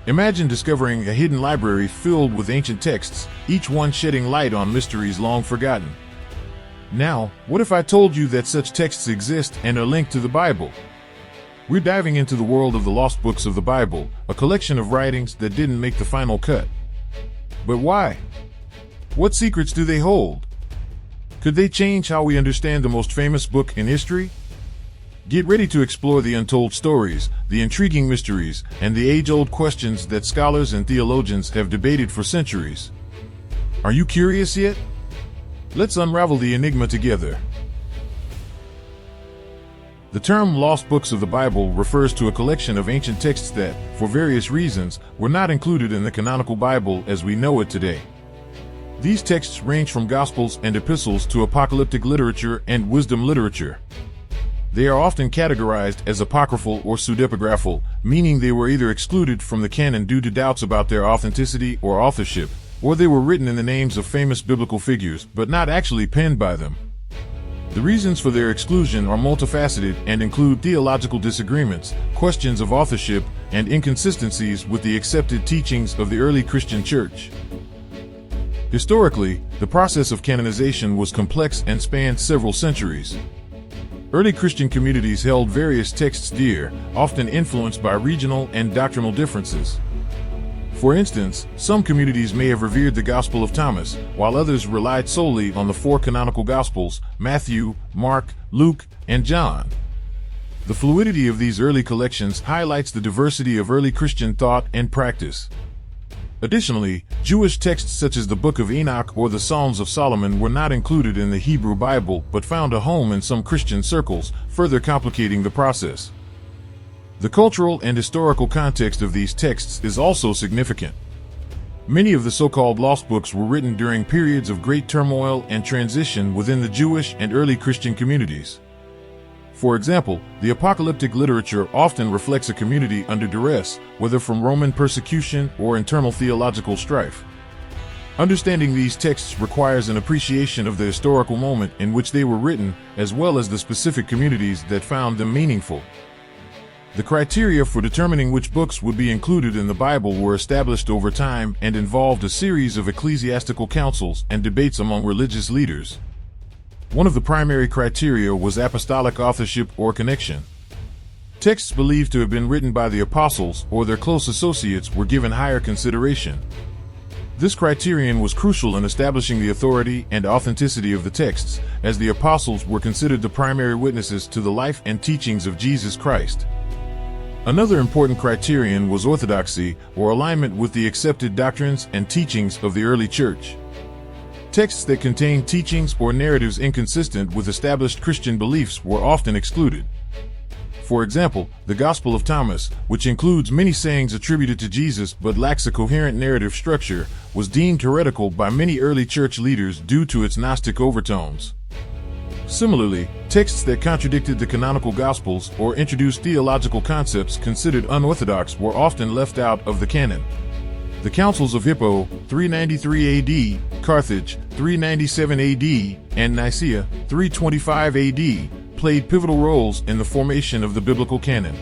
Imagine discovering a hidden library filled with ancient texts, each one shedding light on mysteries long forgotten. Now, what if I told you that such texts exist and are linked to the Bible? We're diving into the world of the lost books of the Bible, a collection of writings that didn't make the final cut. But why? What secrets do they hold? Could they change how we understand the most famous book in history? Get ready to explore the untold stories, the intriguing mysteries, and the age-old questions that scholars and theologians have debated for centuries. Are you curious yet? Let's unravel the enigma together. The term lost books of the Bible refers to a collection of ancient texts that, for various reasons, were not included in the canonical Bible as we know it today. These texts range from Gospels and epistles to apocalyptic literature and wisdom literature. They are often categorized as apocryphal or pseudepigraphal, meaning they were either excluded from the canon due to doubts about their authenticity or authorship, or they were written in the names of famous biblical figures but not actually penned by them. The reasons for their exclusion are multifaceted and include theological disagreements, questions of authorship, and inconsistencies with the accepted teachings of the early Christian church. Historically, the process of canonization was complex and spanned several centuries. Early Christian communities held various texts dear, often influenced by regional and doctrinal differences. For instance, some communities may have revered the Gospel of Thomas, while others relied solely on the four canonical Gospels, Matthew, Mark, Luke, and John. The fluidity of these early collections highlights the diversity of early Christian thought and practice. Additionally, Jewish texts such as the Book of Enoch or the Psalms of Solomon were not included in the Hebrew Bible but found a home in some Christian circles, further complicating the process. The cultural and historical context of these texts is also significant. Many of the so-called lost books were written during periods of great turmoil and transition within the Jewish and early Christian communities. For example, the apocalyptic literature often reflects a community under duress, whether from Roman persecution or internal theological strife. Understanding these texts requires an appreciation of the historical moment in which they were written, as well as the specific communities that found them meaningful. The criteria for determining which books would be included in the Bible were established over time and involved a series of ecclesiastical councils and debates among religious leaders. One of the primary criteria was apostolic authorship or connection. Texts believed to have been written by the apostles or their close associates were given higher consideration. This criterion was crucial in establishing the authority and authenticity of the texts, as the apostles were considered the primary witnesses to the life and teachings of Jesus Christ. Another important criterion was orthodoxy, or alignment with the accepted doctrines and teachings of the early church. Texts that contained teachings or narratives inconsistent with established Christian beliefs were often excluded. For example, the Gospel of Thomas, which includes many sayings attributed to Jesus but lacks a coherent narrative structure, was deemed heretical by many early church leaders due to its Gnostic overtones. Similarly, texts that contradicted the canonical Gospels or introduced theological concepts considered unorthodox were often left out of the canon. The Councils of Hippo, 393 AD, Carthage, 397 AD, and Nicaea, 325 AD, played pivotal roles in the formation of the biblical canon.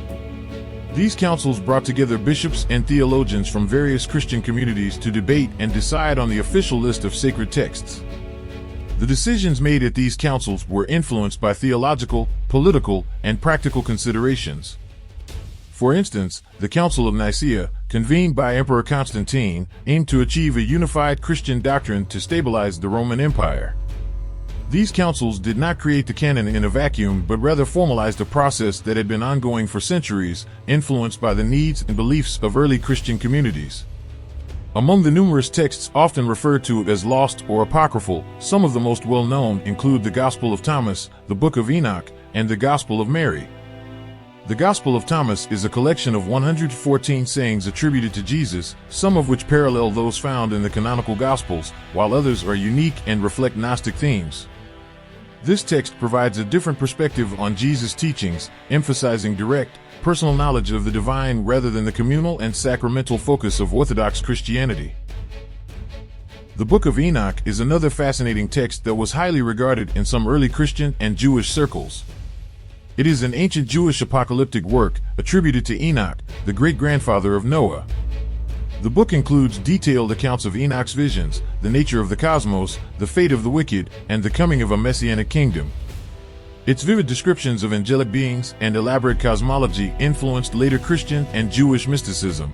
These councils brought together bishops and theologians from various Christian communities to debate and decide on the official list of sacred texts. The decisions made at these councils were influenced by theological, political, and practical considerations. For instance, the Council of Nicaea, convened by Emperor Constantine, aimed to achieve a unified Christian doctrine to stabilize the Roman Empire. These councils did not create the canon in a vacuum but rather formalized a process that had been ongoing for centuries, influenced by the needs and beliefs of early Christian communities. Among the numerous texts often referred to as lost or apocryphal, some of the most well-known include the Gospel of Thomas, the Book of Enoch, and the Gospel of Mary. The Gospel of Thomas is a collection of 114 sayings attributed to Jesus, some of which parallel those found in the canonical Gospels, while others are unique and reflect Gnostic themes. This text provides a different perspective on Jesus' teachings, emphasizing direct, personal knowledge of the divine rather than the communal and sacramental focus of Orthodox Christianity. The Book of Enoch is another fascinating text that was highly regarded in some early Christian and Jewish circles. It is an ancient Jewish apocalyptic work attributed to Enoch, the great-grandfather of Noah. The book includes detailed accounts of Enoch's visions, the nature of the cosmos, the fate of the wicked, and the coming of a messianic kingdom. Its vivid descriptions of angelic beings and elaborate cosmology influenced later Christian and Jewish mysticism.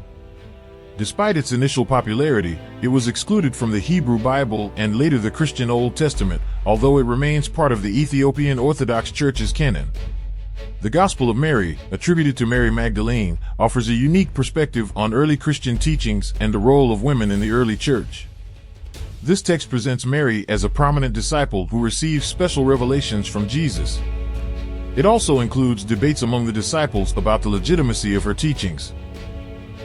Despite its initial popularity, it was excluded from the Hebrew Bible and later the Christian Old Testament, although it remains part of the Ethiopian Orthodox Church's canon. The Gospel of Mary, attributed to Mary Magdalene, offers a unique perspective on early Christian teachings and the role of women in the early church. This text presents Mary as a prominent disciple who receives special revelations from Jesus. It also includes debates among the disciples about the legitimacy of her teachings.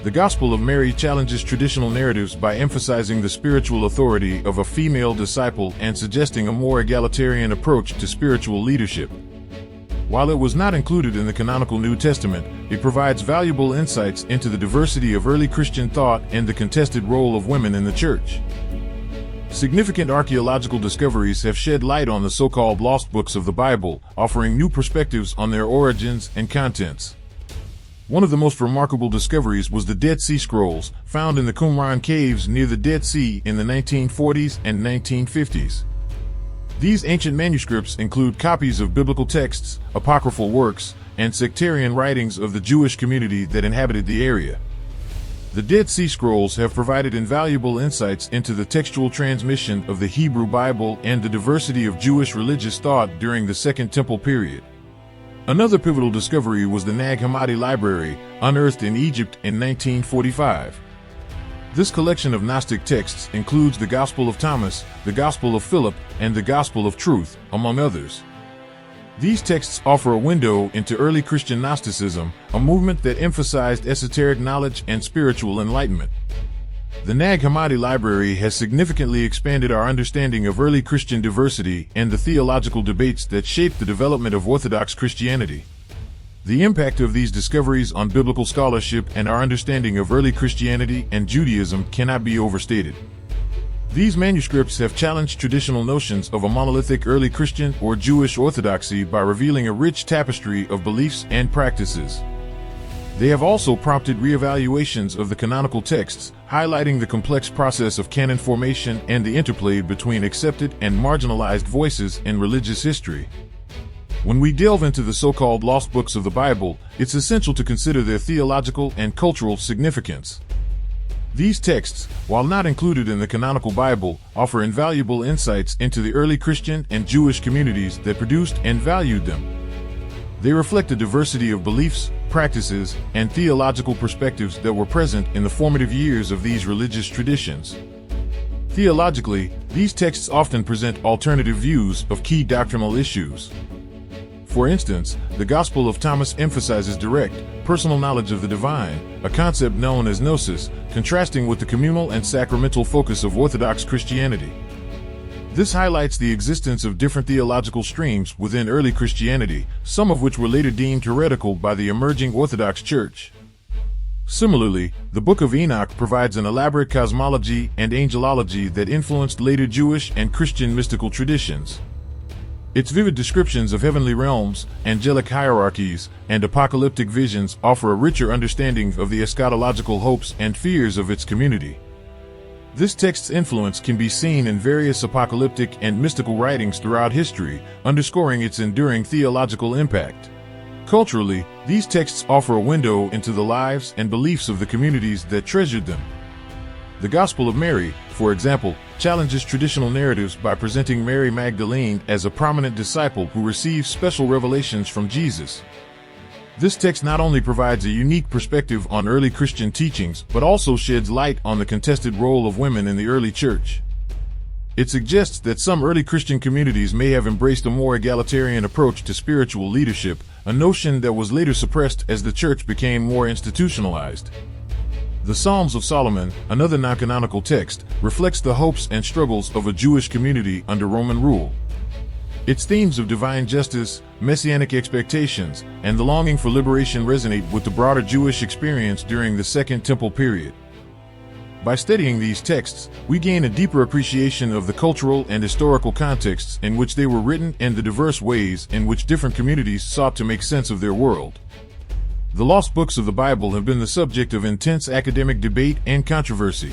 The Gospel of Mary challenges traditional narratives by emphasizing the spiritual authority of a female disciple and suggesting a more egalitarian approach to spiritual leadership. While it was not included in the canonical New Testament, it provides valuable insights into the diversity of early Christian thought and the contested role of women in the church. Significant archaeological discoveries have shed light on the so-called lost books of the Bible, offering new perspectives on their origins and contents. One of the most remarkable discoveries was the Dead Sea Scrolls, found in the Qumran caves near the Dead Sea in the 1940s and 1950s. These ancient manuscripts include copies of biblical texts, apocryphal works, and sectarian writings of the Jewish community that inhabited the area. The Dead Sea Scrolls have provided invaluable insights into the textual transmission of the Hebrew Bible and the diversity of Jewish religious thought during the Second Temple period. Another pivotal discovery was the Nag Hammadi Library, unearthed in Egypt in 1945. This collection of Gnostic texts includes the Gospel of Thomas, the Gospel of Philip, and the Gospel of Truth, among others. These texts offer a window into early Christian Gnosticism, a movement that emphasized esoteric knowledge and spiritual enlightenment. The Nag Hammadi Library has significantly expanded our understanding of early Christian diversity and the theological debates that shaped the development of Orthodox Christianity. The impact of these discoveries on biblical scholarship and our understanding of early Christianity and Judaism cannot be overstated. These manuscripts have challenged traditional notions of a monolithic early Christian or Jewish orthodoxy by revealing a rich tapestry of beliefs and practices. They have also prompted reevaluations of the canonical texts, highlighting the complex process of canon formation and the interplay between accepted and marginalized voices in religious history. When we delve into the so-called lost books of the Bible, it's essential to consider their theological and cultural significance. These texts, while not included in the canonical Bible, offer invaluable insights into the early Christian and Jewish communities that produced and valued them. They reflect a diversity of beliefs, practices, and theological perspectives that were present in the formative years of these religious traditions. Theologically, these texts often present alternative views of key doctrinal issues. For instance, the Gospel of Thomas emphasizes direct, personal knowledge of the divine, a concept known as gnosis, contrasting with the communal and sacramental focus of Orthodox Christianity. This highlights the existence of different theological streams within early Christianity, some of which were later deemed heretical by the emerging Orthodox Church. Similarly, the Book of Enoch provides an elaborate cosmology and angelology that influenced later Jewish and Christian mystical traditions. Its vivid descriptions of heavenly realms, angelic hierarchies, and apocalyptic visions offer a richer understanding of the eschatological hopes and fears of its community. This text's influence can be seen in various apocalyptic and mystical writings throughout history, underscoring its enduring theological impact. Culturally, these texts offer a window into the lives and beliefs of the communities that treasured them. The Gospel of Mary, for example, challenges traditional narratives by presenting Mary Magdalene as a prominent disciple who receives special revelations from Jesus. This text not only provides a unique perspective on early Christian teachings, but also sheds light on the contested role of women in the early church. It suggests that some early Christian communities may have embraced a more egalitarian approach to spiritual leadership, a notion that was later suppressed as the church became more institutionalized. The Psalms of Solomon, another non-canonical text, reflects the hopes and struggles of a Jewish community under Roman rule. Its themes of divine justice, messianic expectations, and the longing for liberation resonate with the broader Jewish experience during the Second Temple period. By studying these texts, we gain a deeper appreciation of the cultural and historical contexts in which they were written and the diverse ways in which different communities sought to make sense of their world. The lost books of the Bible have been the subject of intense academic debate and controversy.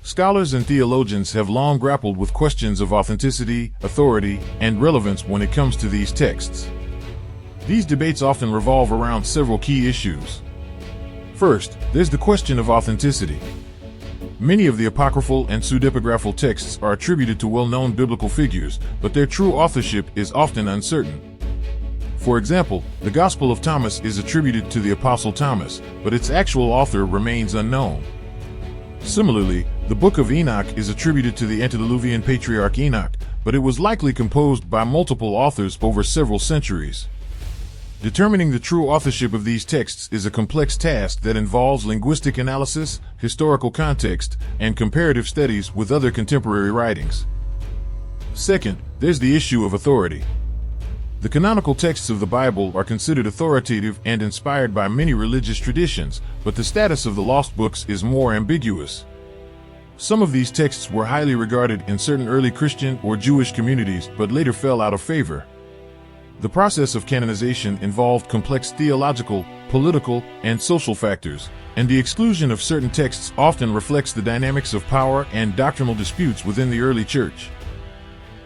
Scholars and theologians have long grappled with questions of authenticity, authority, and relevance when it comes to these texts. These debates often revolve around several key issues. First, there's the question of authenticity. Many of the apocryphal and pseudepigraphal texts are attributed to well-known biblical figures, but their true authorship is often uncertain. For example, the Gospel of Thomas is attributed to the Apostle Thomas, but its actual author remains unknown. Similarly, the Book of Enoch is attributed to the antediluvian patriarch Enoch, but it was likely composed by multiple authors over several centuries. Determining the true authorship of these texts is a complex task that involves linguistic analysis, historical context, and comparative studies with other contemporary writings. Second, there's the issue of authority. The canonical texts of the Bible are considered authoritative and inspired by many religious traditions, but the status of the lost books is more ambiguous. Some of these texts were highly regarded in certain early Christian or Jewish communities, but later fell out of favor. The process of canonization involved complex theological, political, and social factors, and the exclusion of certain texts often reflects the dynamics of power and doctrinal disputes within the early church.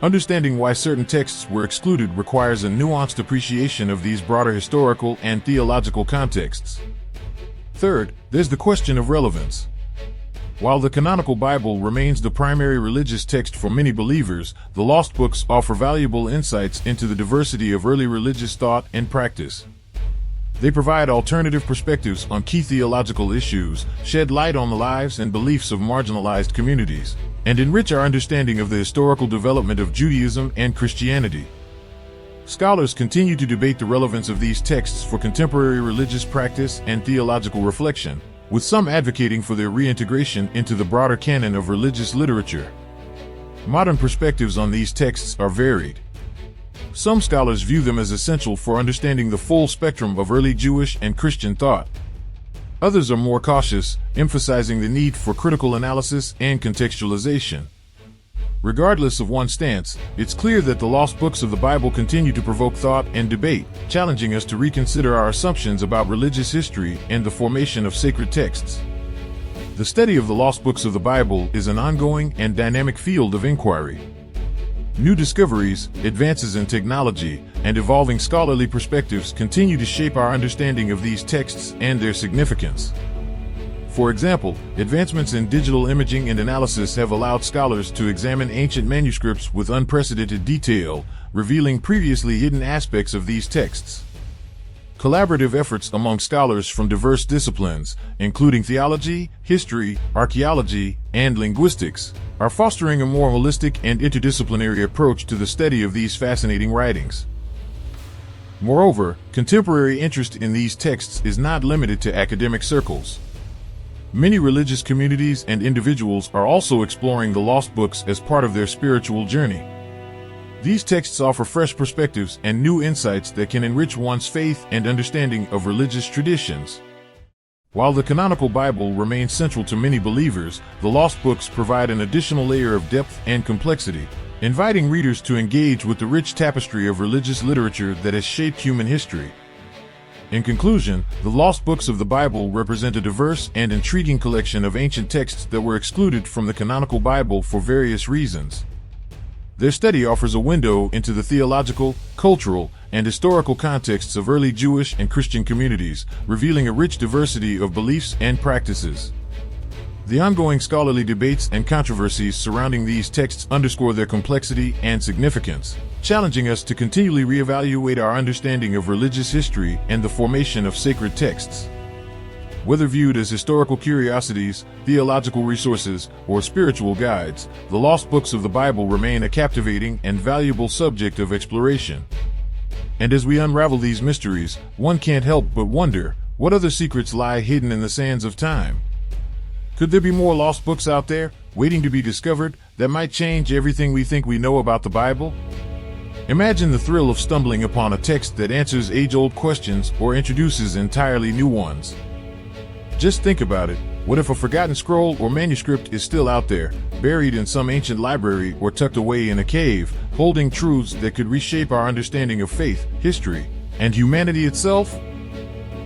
Understanding why certain texts were excluded requires a nuanced appreciation of these broader historical and theological contexts. Third, there's the question of relevance. While the canonical Bible remains the primary religious text for many believers, the lost books offer valuable insights into the diversity of early religious thought and practice. They provide alternative perspectives on key theological issues, shed light on the lives and beliefs of marginalized communities, and enrich our understanding of the historical development of Judaism and Christianity. Scholars continue to debate the relevance of these texts for contemporary religious practice and theological reflection, with some advocating for their reintegration into the broader canon of religious literature. Modern perspectives on these texts are varied. Some scholars view them as essential for understanding the full spectrum of early Jewish and Christian thought. Others are more cautious, emphasizing the need for critical analysis and contextualization. Regardless of one's stance, it's clear that the lost books of the Bible continue to provoke thought and debate, challenging us to reconsider our assumptions about religious history and the formation of sacred texts. The study of the lost books of the Bible is an ongoing and dynamic field of inquiry. New discoveries, advances in technology, and evolving scholarly perspectives continue to shape our understanding of these texts and their significance. For example, advancements in digital imaging and analysis have allowed scholars to examine ancient manuscripts with unprecedented detail, revealing previously hidden aspects of these texts. Collaborative efforts among scholars from diverse disciplines, including theology, history, archaeology, and linguistics, are fostering a more holistic and interdisciplinary approach to the study of these fascinating writings. Moreover, contemporary interest in these texts is not limited to academic circles. Many religious communities and individuals are also exploring the lost books as part of their spiritual journey. These texts offer fresh perspectives and new insights that can enrich one's faith and understanding of religious traditions. While the canonical Bible remains central to many believers, the lost books provide an additional layer of depth and complexity, inviting readers to engage with the rich tapestry of religious literature that has shaped human history. In conclusion, the lost books of the Bible represent a diverse and intriguing collection of ancient texts that were excluded from the canonical Bible for various reasons. Their study offers a window into the theological, cultural, and historical contexts of early Jewish and Christian communities, revealing a rich diversity of beliefs and practices. The ongoing scholarly debates and controversies surrounding these texts underscore their complexity and significance, challenging us to continually reevaluate our understanding of religious history and the formation of sacred texts. Whether viewed as historical curiosities, theological resources, or spiritual guides, the lost books of the Bible remain a captivating and valuable subject of exploration. And as we unravel these mysteries, one can't help but wonder, what other secrets lie hidden in the sands of time? Could there be more lost books out there, waiting to be discovered, that might change everything we think we know about the Bible? Imagine the thrill of stumbling upon a text that answers age-old questions or introduces entirely new ones. Just think about it. What if a forgotten scroll or manuscript is still out there, buried in some ancient library or tucked away in a cave, holding truths that could reshape our understanding of faith, history, and humanity itself?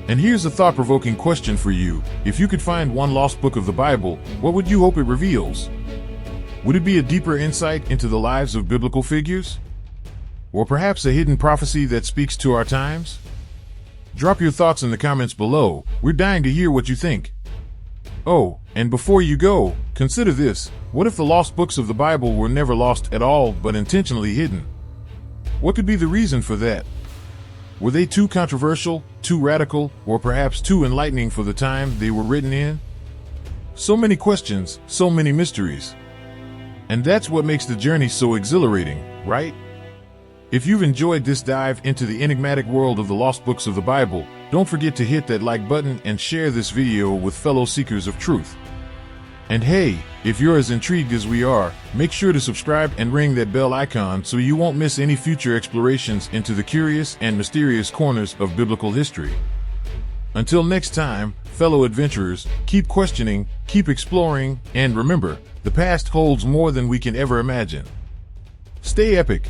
And here's a thought-provoking question for you. If you could find one lost book of the Bible, what would you hope it reveals? Would it be a deeper insight into the lives of biblical figures? Or perhaps a hidden prophecy that speaks to our times? Drop your thoughts in the comments below. We're dying to hear what you think. Oh, and before you go, consider this. What if the lost books of the Bible were never lost at all, but intentionally hidden? What could be the reason for that? Were they too controversial, too radical, or perhaps too enlightening for the time they were written in? So many questions, so many mysteries. And that's what makes the journey so exhilarating, right? If you've enjoyed this dive into the enigmatic world of the lost books of the Bible, don't forget to hit that like button and share this video with fellow seekers of truth. And hey, if you're as intrigued as we are, make sure to subscribe and ring that bell icon so you won't miss any future explorations into the curious and mysterious corners of biblical history. Until next time, fellow adventurers, keep questioning, keep exploring, and remember, the past holds more than we can ever imagine. Stay epic.